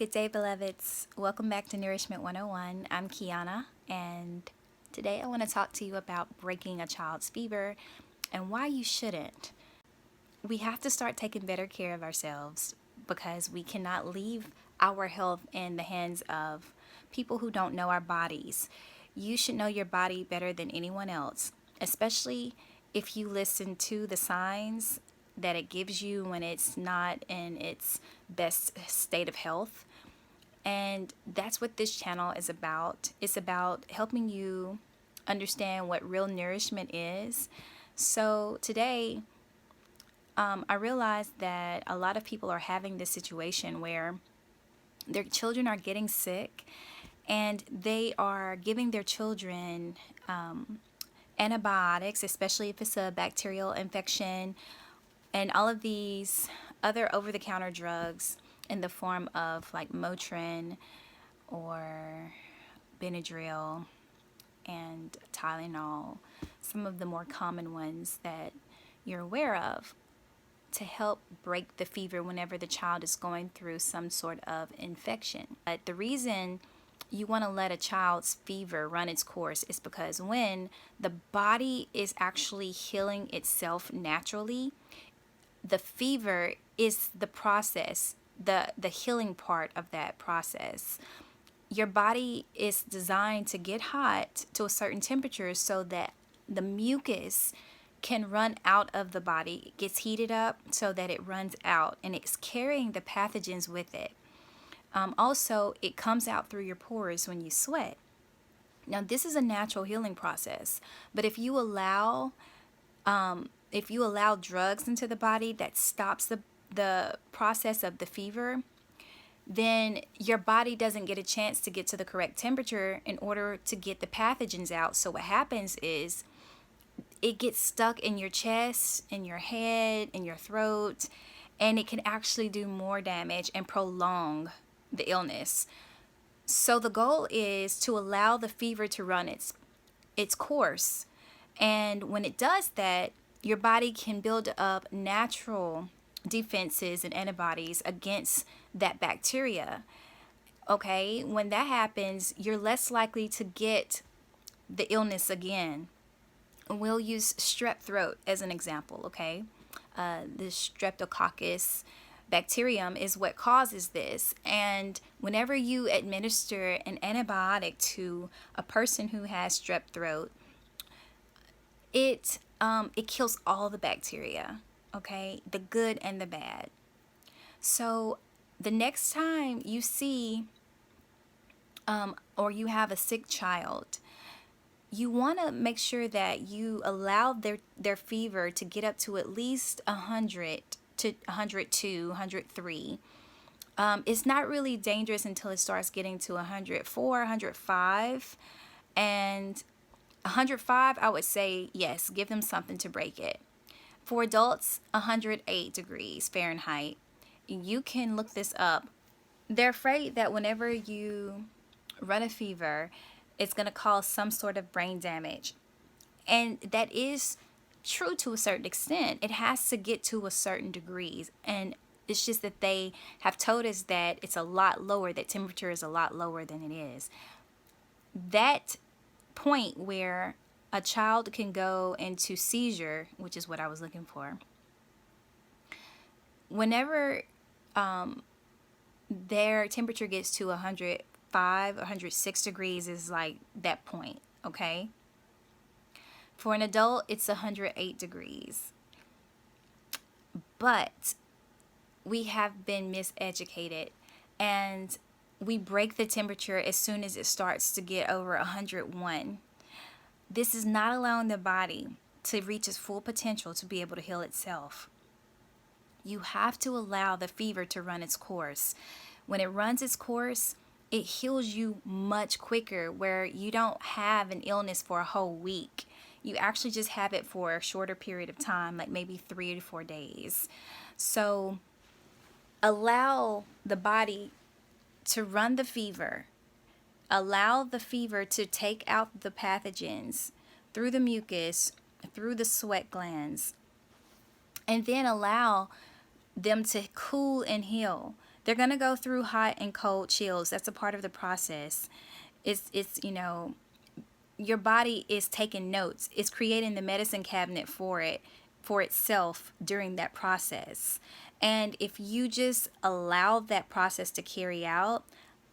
Good day, beloveds. Welcome back to Nourishment 101. I'm Kiana, and today I want to talk to you about breaking a child's fever and why you shouldn't. We have to start taking better care of ourselves because we cannot leave our health in the hands of people who don't know our bodies. You should know your body better than anyone else, especially if you listen to the signs that it gives you when it's not in its best state of health. And that's what this channel is about. It's about helping you understand what real nourishment is. So today, I realized that a lot of people are having this situation where their children are getting sick and they are giving their children antibiotics, especially if it's a bacterial infection, and all of these other over-the-counter drugs in the form of like Motrin or Benadryl and Tylenol, some of the more common ones that you're aware of, to help break the fever whenever the child is going through some sort of infection. But the reason you want to let a child's fever run its course is because when the body is actually healing itself naturally, the fever is the process, the healing part of that process. Your body is designed to get hot to a certain temperature so that the mucus can run out of the body. It gets heated up so that it runs out and it's carrying the pathogens with it. Also, it comes out through your pores when you sweat. Now, this is a natural healing process, but if you allow drugs into the body that stops the process of the fever, then your body doesn't get a chance to get to the correct temperature in order to get the pathogens out. So what happens is it gets stuck in your chest, in your head, in your throat, and it can actually do more damage and prolong the illness. So the goal is to allow the fever to run its course. And when it does that, your body can build up natural defenses and antibodies against that bacteria. Okay, when that happens, you're less likely to get the illness again. We'll use strep throat as an example, okay? The streptococcus bacterium is what causes this. And whenever you administer an antibiotic to a person who has strep throat, it kills all the bacteria, okay? The good and the bad. So the next time you see or you have a sick child, you want to make sure that you allow their fever to get up to at least 100 to 102, 103. It's not really dangerous until it starts getting to 104, 105. And 105, I would say, yes, give them something to break it. For adults, 108 degrees Fahrenheit. You can look this up. They're afraid that whenever you run a fever, it's going to cause some sort of brain damage. And that is true to a certain extent. It has to get to a certain degree. And it's just that they have told us that it's a lot lower, that temperature is a lot lower than it is. That point where a child can go into seizure, which is what I was looking for, whenever their temperature gets to 105, 106 degrees is like that point, okay? For an adult, it's 108 degrees. But we have been miseducated and we break the temperature as soon as it starts to get over 101. This is not allowing the body to reach its full potential to be able to heal itself. You have to allow the fever to run its course. When it runs its course, it heals you much quicker, where you don't have an illness for a whole week. You actually just have it for a shorter period of time, like maybe 3 to 4 days. So allow the body to run the fever. Allow the fever to take out the pathogens through the mucus, through the sweat glands, and then allow them to cool and heal. They're going to go through hot and cold chills. That's a part of the process. It's your body is taking notes. It's creating the medicine cabinet for itself during that process. And if you just allow that process to carry out,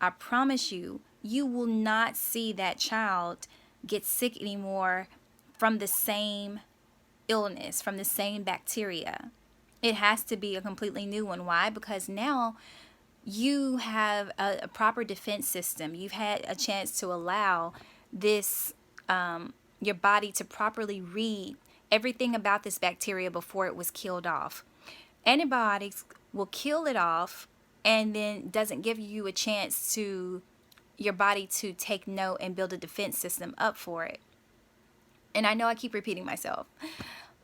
I promise you, you will not see that child get sick anymore from the same illness, from the same bacteria. It has to be a completely new one. Why? Because now you have a proper defense system. You've had a chance to allow this, your body to properly read everything about this bacteria before it was killed off. Antibiotics will kill it off and then doesn't give you a chance to your body to take note and build a defense system up for it. And I know I keep repeating myself,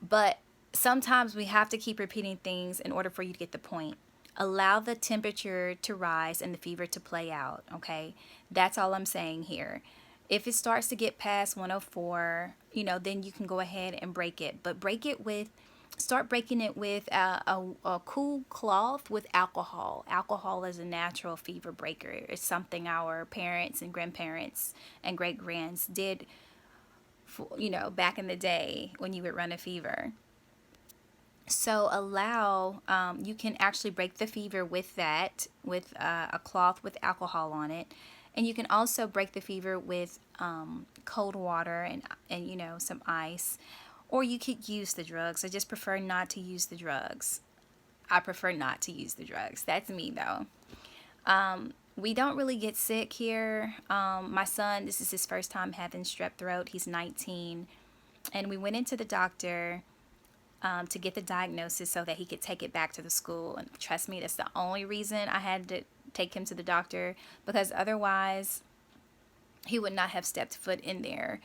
but sometimes we have to keep repeating things in order for you to get the point. Allow the temperature to rise and the fever to play out, okay? That's all I'm saying here. If it starts to get past 104, then you can go ahead and break it. But start breaking it with a cool cloth with alcohol. Alcohol is a natural fever breaker. It's something our parents and grandparents and great-grands did, back in the day when you would run a fever. So you can actually break the fever with that, with a cloth with alcohol on it. And you can also break the fever with cold water and some ice. Or you could use the drugs. I just prefer not to use the drugs. I prefer not to use the drugs. That's me, though. We don't really get sick here. My son, this is his first time having strep throat. He's 19. And we went into the doctor to get the diagnosis so that he could take it back to the school. And trust me, that's the only reason I had to take him to the doctor, because otherwise he would not have stepped foot in there.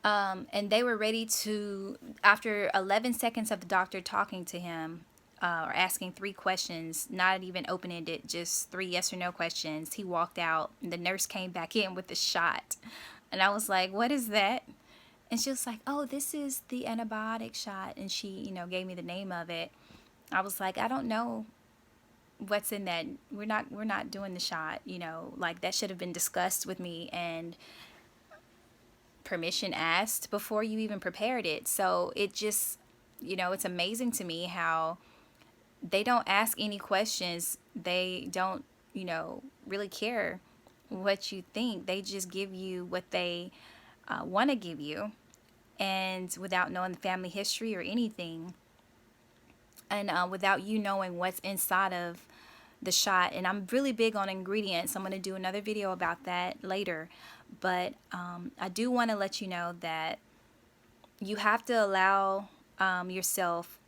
And they were ready to, after 11 seconds of the doctor talking to him, or asking 3 questions, not even open-ended, just 3 yes or no questions, he walked out and the nurse came back in with the shot. And I was like, what is that? And she was like, oh, this is the antibiotic shot. And she, gave me the name of it. I was like, I don't know what's in that. We're not doing the shot, like that should have been discussed with me and permission asked before you even prepared it. So it just, it's amazing to me how they don't ask any questions. They don't, really care what you think. They just give you what they want to give you, and without knowing the family history or anything, and without you knowing what's inside of the shot. And I'm really big on ingredients. I'm going to do another video about that later. But I do want to let you know that you have to allow yourself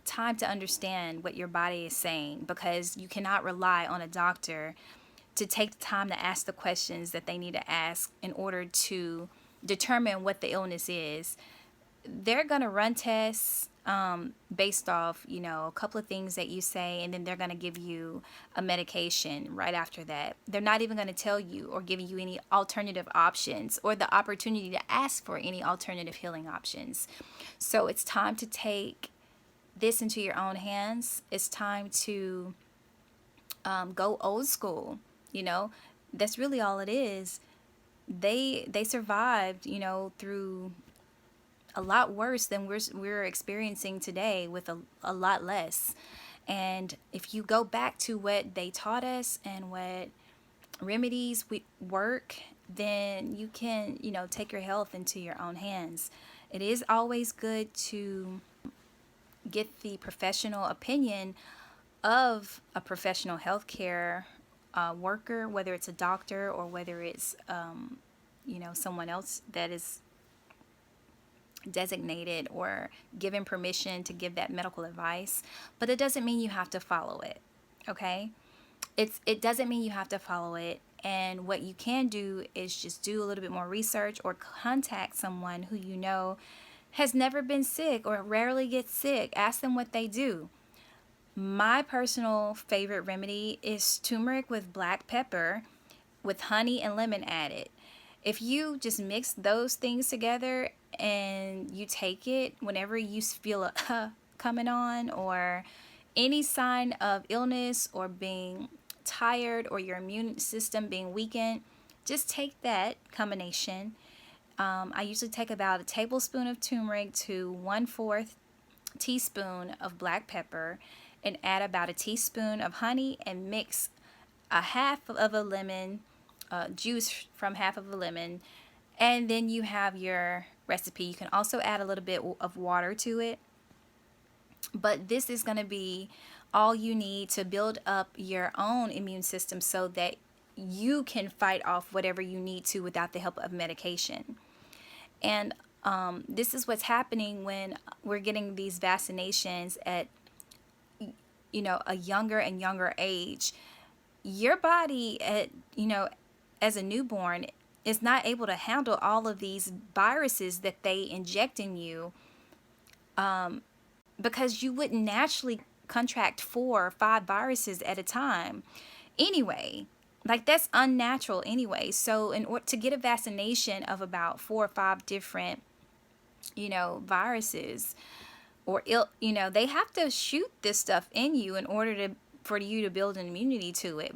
time to understand what your body is saying, because you cannot rely on a doctor to take the time to ask the questions that they need to ask in order to determine what the illness is. They're going to run tests based off, a couple of things that you say, and then they're going to give you a medication right after that. They're not even going to tell you or give you any alternative options or the opportunity to ask for any alternative healing options. So it's time to take this into your own hands. It's time to go old school. That's really all it is. They survived, through a lot worse than we're experiencing today with a lot less. And if you go back to what they taught us and what remedies work, then you can, take your health into your own hands. It is always good to get the professional opinion of a professional healthcare worker, whether it's a doctor or whether it's someone else that is designated or given permission to give that medical advice. But it doesn't mean you have to follow it. Okay, it doesn't mean you have to follow it. And what you can do is just do a little bit more research or contact someone who has never been sick or rarely gets sick. Ask them what they do. My personal favorite remedy is turmeric with black pepper with honey and lemon added. If you just mix those things together and you take it whenever you feel a coming on, or any sign of illness or being tired or your immune system being weakened, just take that combination. I usually take about a tablespoon of turmeric to 1/4 teaspoon of black pepper and add about a teaspoon of honey and mix a half of a lemon, juice from half of a lemon, and then you have your recipe. You can also add a little bit of water to it, but this is going to be all you need to build up your own immune system so that you can fight off whatever you need to without the help of medication. And this is what's happening when we're getting these vaccinations at, a younger and younger age. Your body, as a newborn, is not able to handle all of these viruses that they inject in you, because you wouldn't naturally contract 4 or 5 viruses at a time anyway. Like, that's unnatural anyway. So in order to get a vaccination of about 4 or 5 different viruses or they have to shoot this stuff in you in order for you to build an immunity to it,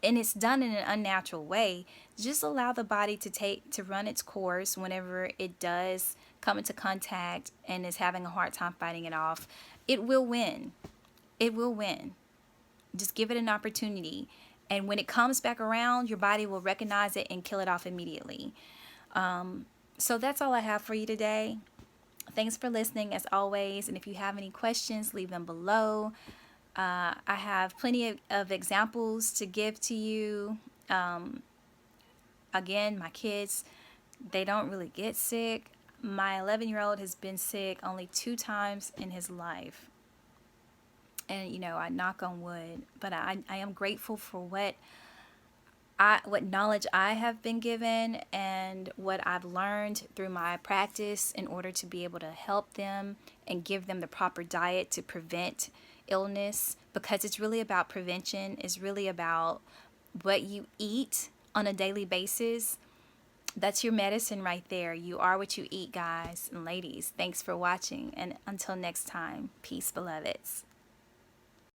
and it's done in an unnatural way. Just allow the body to run its course. Whenever it does come into contact and is having a hard time fighting it off, it will win. It will win. Just give it an opportunity, and when it comes back around, your body will recognize it and kill it off immediately. So that's all I have for you today. Thanks for listening as always, and if you have any questions, leave them below. I have plenty of examples to give to you. Again, my kids, they don't really get sick. My 11-year-old has been sick only 2 times in his life. And, I knock on wood, but I am grateful for what knowledge I have been given and what I've learned through my practice in order to be able to help them and give them the proper diet to prevent illness, because it's really about prevention. It's really about what you eat on a daily basis. That's your medicine right there. You are what you eat, guys and ladies. Thanks for watching, and until next time, peace, beloveds.